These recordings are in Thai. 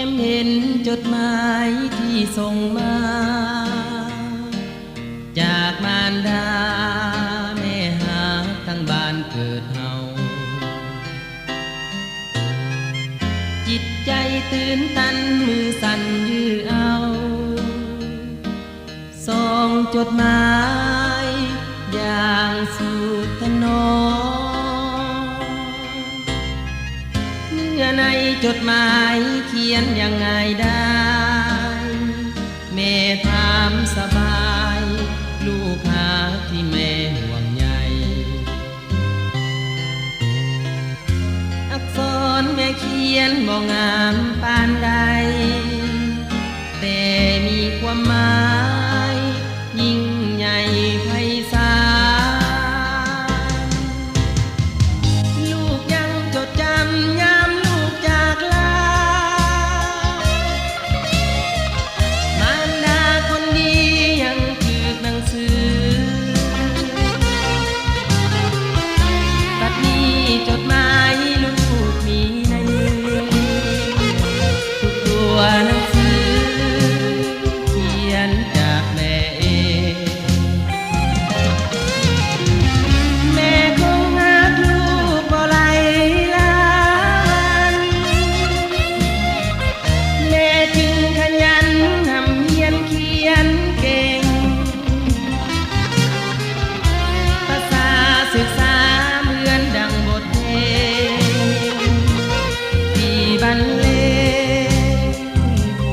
มเห็นจดหมายที่ส่งมาจากมารดาแม่หาทั้งบ้านเกิดเฮาจิตใจตื่นตันมือสั่นยื้อเอาส่งจดหมายอย่างสุดถนอมเมื่อในจดหมายเขียนยังไงได้แม่ถามสบายลูกหาที่แม่ห่วงใยอักษรแม่เขียนบ่งามปานใดแต่มีความหมายยิ่งใหญ่ไพศาลลูกยังจดจำยามลูกจากลามารดาคนดียังถือหนังสือบัดนี้จดหมายลูกมีในมือทุกตัวหนังสือเขียนจากแม่เองแม่คงหักลูกบ่ไหลล้านแม่จึงขยันทำเพียรเขียนเก่งภาษาศึกษาเหมือนดังบทเพลงที่บรรเลง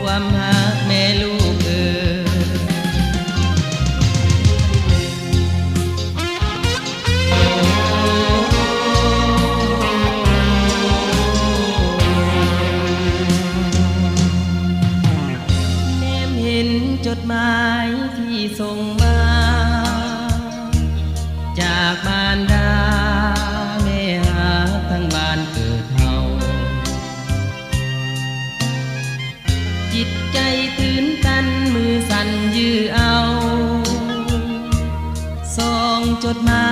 ความหักแม่ลูกแนมเห็นจดหมายที่ส่งมาจากมารดาแม่หาทั้งบ้านเกิดเฮาจิตใจตื่นตันมือสั่นยื้อเอาส่งจดหมา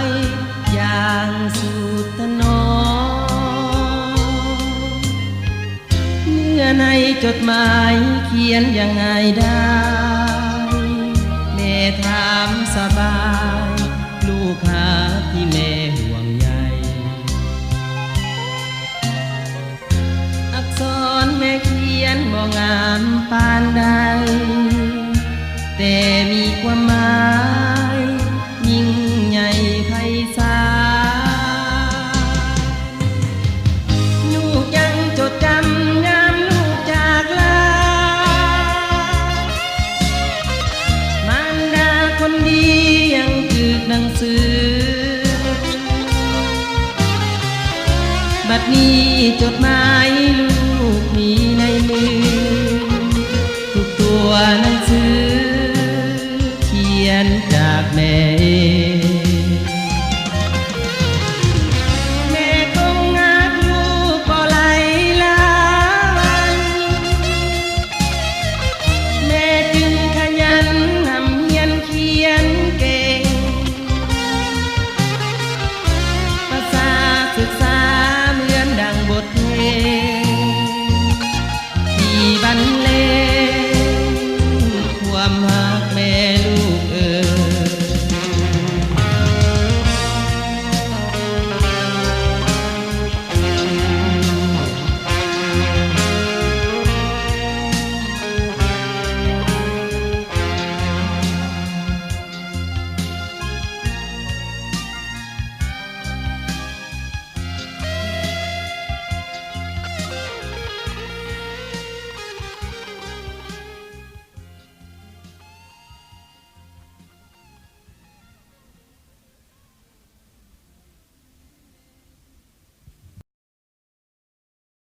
ยอย่างสุดถนอมเมื่อในจดหมายเขียนยังไงได้แม่ถามสบายลูกหาที่แม่ห่วงใยอักษรแม่เขียนบ่งามปานใดแต่มีความหมายยิ่งใหญ่ไพศาลลูกยังจดจำงามลูกจากลามารดาคนดียังถือหนังสือบัดนี้จดหมายลูกมีในมือทุกตัว